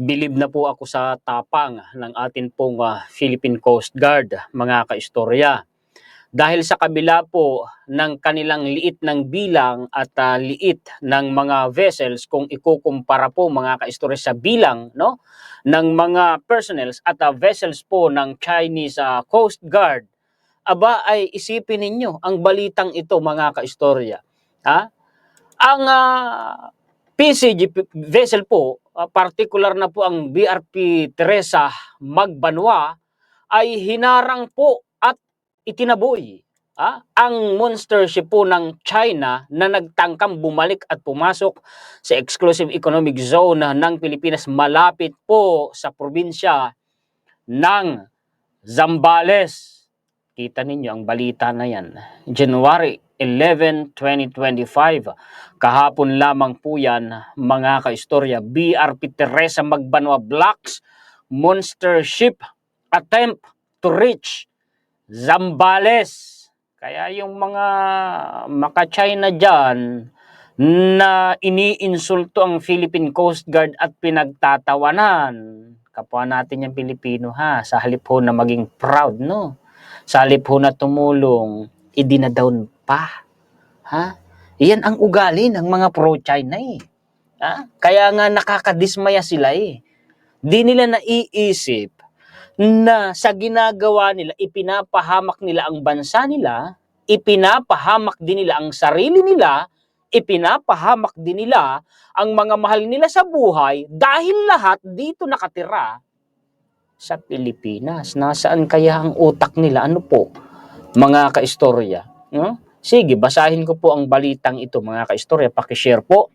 Bilib na po ako sa tapang ng atin pong Philippine Coast Guard, mga kaistorya. Dahil sa kabila po ng kanilang liit ng bilang at liit ng mga vessels kung ikukumpara po mga kaistorya sa bilang no ng mga personnels at vessels po ng Chinese Coast Guard, aba ay isipin ninyo ang balitang ito mga kaistorya. Ha? Ang PCG vessel po, particular na po ang BRP Teresa Magbanwa ay hinarang po at itinaboy ang monster ship po ng China na nagtangkang bumalik at pumasok sa exclusive economic zone ng Pilipinas malapit po sa probinsya ng Zambales. Kita ninyo ang balita na yan. January 11, 2025. Kahapon lamang po yan, mga kaistorya. BRP Teresa Magbanwa Blocks monster ship attempt to reach Zambales. Kaya yung mga maka-China dyan na iniinsulto ang Philippine Coast Guard at pinagtatawanan, kapwa natin yung Pilipino sa halip ho na maging proud, no? Sa halip ho na tumulong, idinadown pa. Iyan ang ugali ng mga pro-China Kaya nga nakakadismaya sila Di nila naiisip na sa ginagawa nila, ipinapahamak nila ang bansa nila, ipinapahamak din nila ang sarili nila, ipinapahamak din nila ang mga mahal nila sa buhay dahil lahat dito nakatira sa Pilipinas. Nasaan kaya ang utak nila? Ano po, mga kaistorya? Sige, basahin ko po ang balitang ito, mga kaistorya. Pakishare po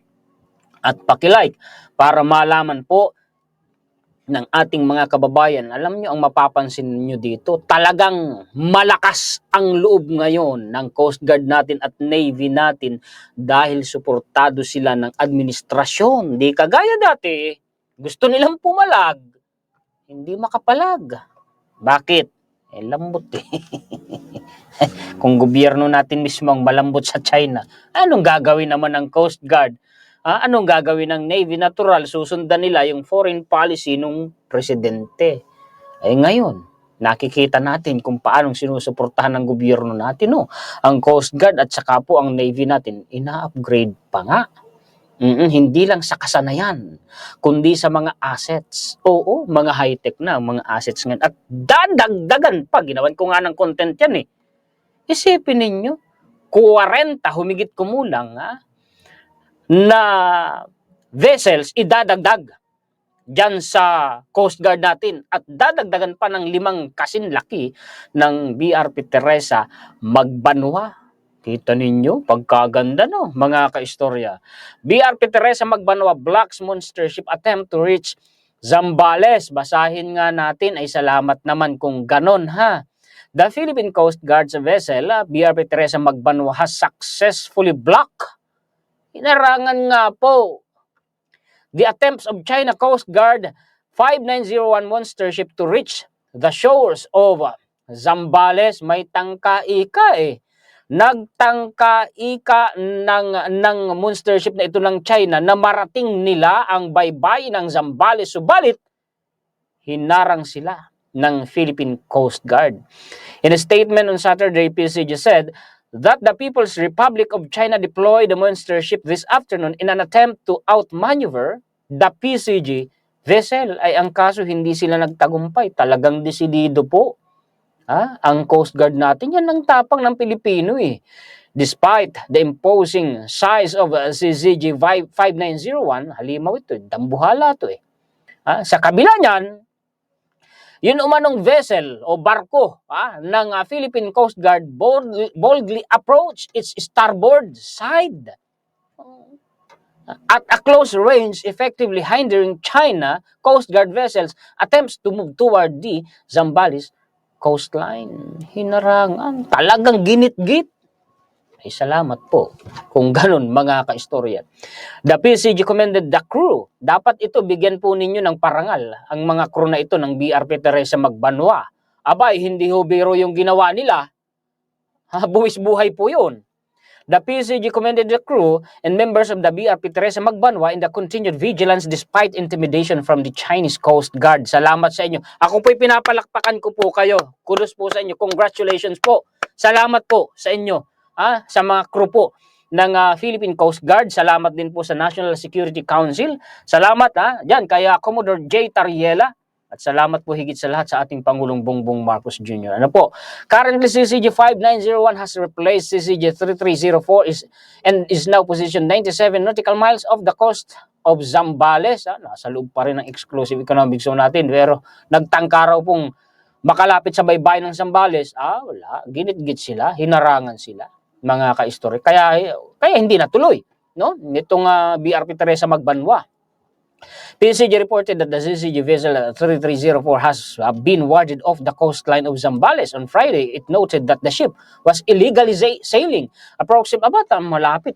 at pakilike para malaman po ng ating mga kababayan. Alam nyo, ang mapapansin nyo dito, talagang malakas ang loob ngayon ng Coast Guard natin at Navy natin dahil suportado sila ng administrasyon. Di kagaya dati, gusto nilang pumalag, hindi makapalag. Bakit? Lambot Kung gobyerno natin mismo ang malambot sa China, anong gagawin naman ng Coast Guard? Anong gagawin ng Navy? Natural, susundan nila yung foreign policy ng presidente. Ngayon, nakikita natin kung paano sinusuportahan ng gobyerno natin. Ang Coast Guard at saka po ang Navy natin, ina-upgrade pa nga. Hindi lang sa kasanayan, kundi sa mga assets. Oo, mga high-tech na mga assets ngayon. At dadagdagan pa, ginawan ko nga ng content yan Isipin ninyo, 40 humigit kumulang na vessels idadagdag dyan sa Coast Guard natin at dadagdagan pa ng 5 kasinlaki ng BRP Teresa Magbanwa. Kita ninyo, pagkaganda mga kaistorya. BRP Teresa Magbanwa Blocks monster ship attempt to reach Zambales. Basahin nga natin, ay salamat naman kung ganon The Philippine Coast Guard's vessel, BRP Teresa Magbanwa, has successfully blocked. Inarangan nga po the attempts of China Coast Guard 5901 monster ship to reach the shores of Zambales. May tangka-ika Nagtangka-ika ng monster ship na ito ng China na marating nila ang baybayin ng Zambales. Subalit, hinarang sila ng Philippine Coast Guard. In a statement on Saturday, PCG said that the People's Republic of China deployed the monster ship this afternoon in an attempt to outmaneuver the PCG vessel. Ay ang kaso, hindi sila nagtagumpay. Talagang desidido po ang Coast Guard natin. Yan ang tapang ng Pilipino Despite the imposing size of CZG 5901, halimaw ito, dambuhala ito Sa kabila niyan, yun umanong vessel o barko ng Philippine Coast Guard boldly approached its starboard side at a close range, effectively hindering China Coast Guard vessels attempts to move toward the Zambales coastline. Hinarangan, talagang ginit-git. Ay salamat po kung ganun mga kaistorya. The PCG commended the crew. Dapat ito bigyan po ninyo ng parangal ang mga crew na ito ng BRP Teresa Magbanwa. Abay, hindi ho biro yung ginawa nila. Buwis buhay po yun. The PCG commended the crew and members of the BRP Teresa Magbanwa in the continued vigilance despite intimidation from the Chinese Coast Guard. Salamat sa inyo. Ako po'y pinapalakpakan ko po kayo. Kudos po sa inyo. Congratulations po. Salamat po sa inyo. Sa mga crew po ng Philippine Coast Guard. Salamat din po sa National Security Council. Salamat Diyan kay Commodore J. Tariela. At salamat po higit sa lahat sa ating Pangulong Bongbong Marcos Jr. Ano po? Currently, CCG 5901 has replaced CCG 3304 and is now positioned 97 nautical miles off the coast of Zambales. Nasa loob pa rin ng exclusive economic zone natin. Pero nagtangka raw pong makalapit sa baybayin ng Zambales. Wala. Ginit-git sila. Hinarangan sila. Mga ka-istorya. Kaya hindi natuloy. No? Nitong BRP Teresa Magbanwa. PCG reported that the CCG vessel 3304 has been warded off the coastline of Zambales on Friday. It noted that the ship was illegally sailing malapit.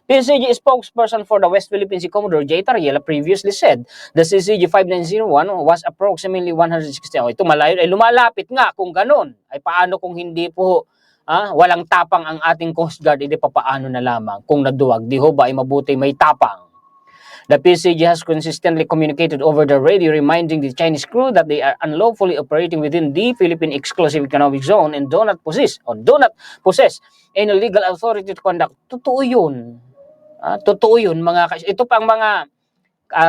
PCG spokesperson for the West Philippine Sea Commodore J. Tariela previously said the CCG 5901 was approximately 160. Ito malayo ay lumalapit nga kung ganun. Ay paano kung hindi po walang tapang ang ating Coast Guard, hindi pa paano na lamang kung naduwag. Di ho ba ay mabuti may tapang? The PCG has consistently communicated over the radio reminding the Chinese crew that they are unlawfully operating within the Philippine Exclusive Economic Zone and do not possess any legal authority to conduct. Totoo yun. Totoo yun mga ito pang mga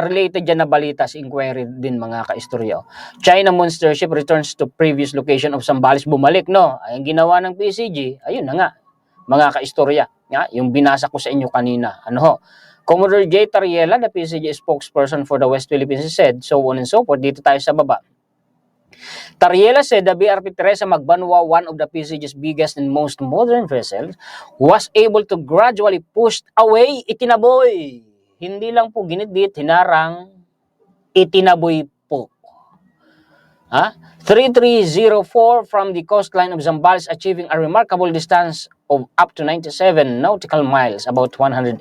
related dyan na balita sa inquiry din mga kaistorya. China monster ship returns to previous location of Zambales. Bumalik, no? Ay, ang ginawa ng PCG, ayun na nga, mga kaistorya. Yung binasa ko sa inyo kanina. Commodore J. Tariela, the PCG spokesperson for the West Philippines, said, so on and so forth. Dito tayo sa baba. Tariela said the BRP Teresa Magbanwa, one of the PCG's biggest and most modern vessels, was able to gradually push away, itinaboy. Hindi lang po ginitbit, hinarang, itinaboy po. 3304 from the coastline of Zambales, achieving a remarkable distance of up to 97 nautical miles, about 180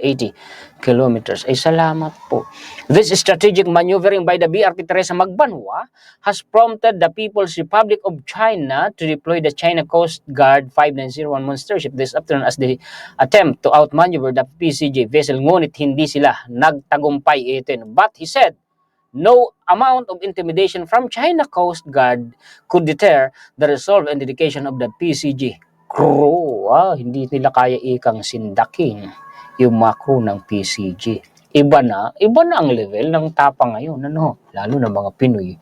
kilometers. Ay salamat po. This strategic maneuvering by the BRP Teresa Magbanwa has prompted the People's Republic of China to deploy the China Coast Guard 5901 monster ship this afternoon as they attempt to outmaneuver the PCG vessel. Ngunit hindi sila nagtagumpay ito. But he said, no amount of intimidation from China Coast Guard could deter the resolve and dedication of the PCG crew. Hindi nila kaya ikang sindakin yung mga crew ng PCG. Iba na ang level ng tapang ngayon. Lalo na mga Pinoy.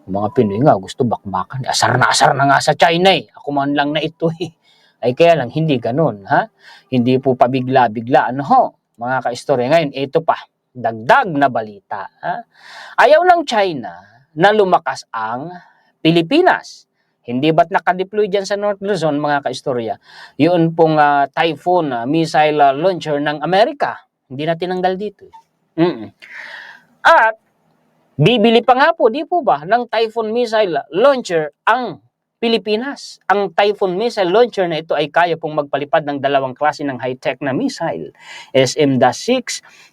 Mga Pinoy nga gusto bakbakan. Asar na nga sa China eh. Ako man lang na ito eh. Ay kaya lang hindi ganun. Hindi po pabigla-bigla. Mga kaistorya ngayon, ito pa. Dagdag na balita. Ayaw ng China na lumakas ang Pilipinas. Hindi ba't nakadeploy dyan sa North Luzon, mga kaistorya? Yun pong Typhoon missile launcher ng Amerika. Hindi na tinanggal dito. At bibili pa nga po, di po ba, ng Typhoon missile launcher ang Pilipinas. Ang Typhoon missile launcher na ito ay kaya pong magpalipad ng dalawang klase ng high-tech na missile, SM-6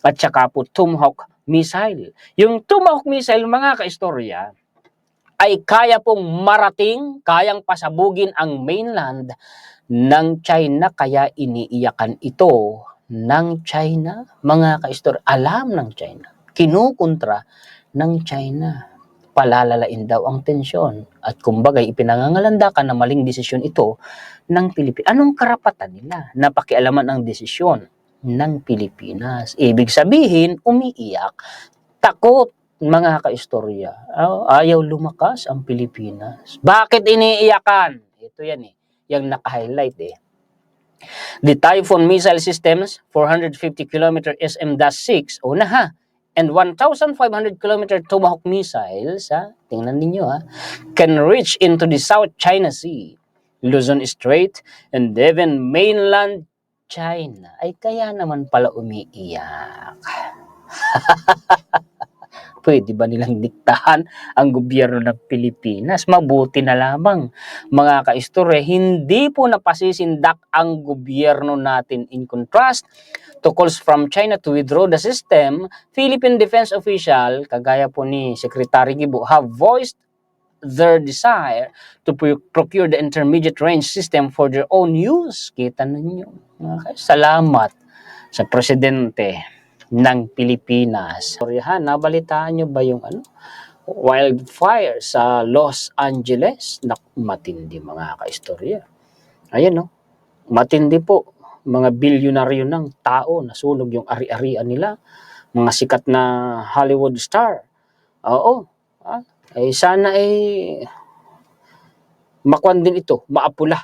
at saka po Tomahawk missile. Yung Tomahawk missile, mga kaistorya, ay kaya pong marating, kayang pasabugin ang mainland ng China, kaya iniiyakan ito ng China, mga kaistorya. Alam ng China, kinukontra ng China. Palalalain daw ang tensyon. At kumbaga, ipinangangalandakan na maling desisyon ito ng Pilipinas. Anong karapatan nila na pakialaman ang desisyon ng Pilipinas? Ibig sabihin, umiiyak, takot, mga kaistorya. Ayaw lumakas ang Pilipinas. Bakit iniiyakan? Ito yan eh. Yung naka-highlight eh. The Typhoon missile systems, 450 km SM-6, and 1,500 km Tomahawk missiles, tingnan ninyo, can reach into the South China Sea, Luzon Strait, and even mainland China. Ay kaya naman pala umiiyak. Pwede ba nilang diktahan ang gobyerno ng Pilipinas? Mabuti na lamang, mga kaistorya, hindi po napasisindak ang gobyerno natin. In contrast to calls from China to withdraw the system, Philippine defense official, kagaya po ni Secretary Gibo, have voiced their desire to procure the intermediate range system for their own use. Kita ninyo. Salamat sa presidente ng Pilipinas. Soryahan, nabalitaan nyo ba yung wildfire sa Los Angeles? Matindi mga kaistorya. Ayan no, matindi po. Mga bilyonaryo ng tao, nasunog yung ari-arian nila. Mga sikat na Hollywood star. Oo. Sana makuan din ito, maapula.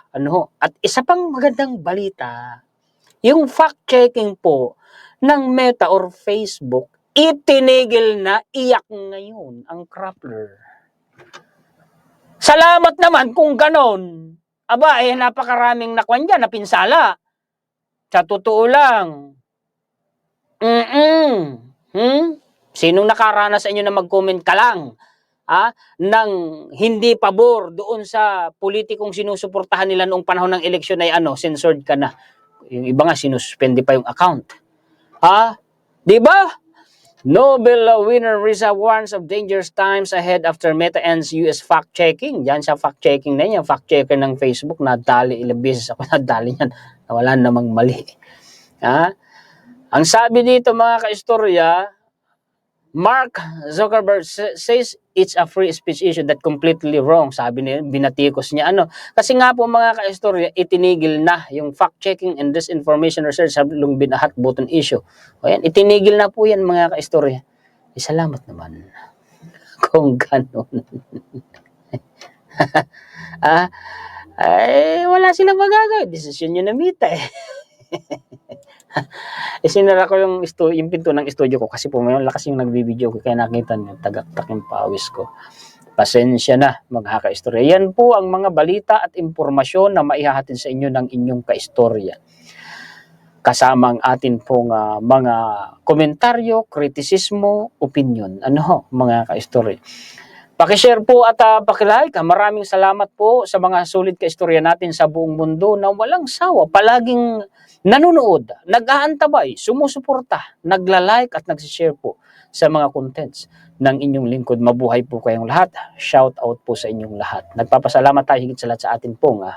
At isa pang magandang balita, yung fact-checking po ng Meta or Facebook, itinigil na, iyak ngayon ang Crappler. Salamat naman kung ganon. Aba, napakaraming nakuan dyan, napinsala. Sa totoo lang. Sinong nakaranas sa inyo na mag-comment ka lang? Nang hindi pabor doon sa politikong sinusuportahan nila noong panahon ng eleksyon ay censored ka na. Yung iba nga sinususpende pa yung account. Di ba? Nobel winner Risa warns of dangerous times ahead after Meta ends US fact-checking. Yan sa fact-checking na yan. Fact-checker ng Facebook, nadali ilang beses ako nadali yan. Wala namang mali. Ang sabi dito mga kaistorya, Mark Zuckerberg says it's a free speech issue that completely wrong. Sabi niya, binatikos niya. Kasi nga po mga kaistorya, itinigil na yung fact-checking and disinformation research have long been a hot button issue. Ayan, itinigil na po yan mga kaistorya. Salamat naman. Kung ganun. Wala silang magagawa. Desisyon nyo na Meta Sinara ko yung pinto ng studio ko kasi po may lakas yung nagbibideo ko kaya nakita niyo tagaktak yung pawis ko. Pasensya na mga kaistorya. Yan po ang mga balita at impormasyon na maihahatid sa inyo ng inyong kaistorya. Kasama ang atin pong mga komentaryo, kritisismo, opinion. Mga kaistorya. Pakishare po at pakilike. Maraming salamat po sa mga sulit kaistorya natin sa buong mundo na walang sawa. Palaging nanonood, nag-aantabay, sumusuporta, nagla-like at nagsishare po sa mga contents ng inyong lingkod. Mabuhay po kayong lahat. Shout out po sa inyong lahat. Nagpapasalamat tayo higit sa lahat sa atin pong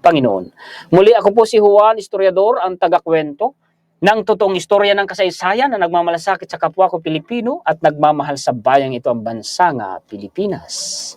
Panginoon. Muli ako po si Juan, historiador, ang tagakwento ng totoong istorya ng kasaysayan na nagmamalasakit sa kapwa ko Pilipino at nagmamahal sa bayang ito ang bansang Pilipinas.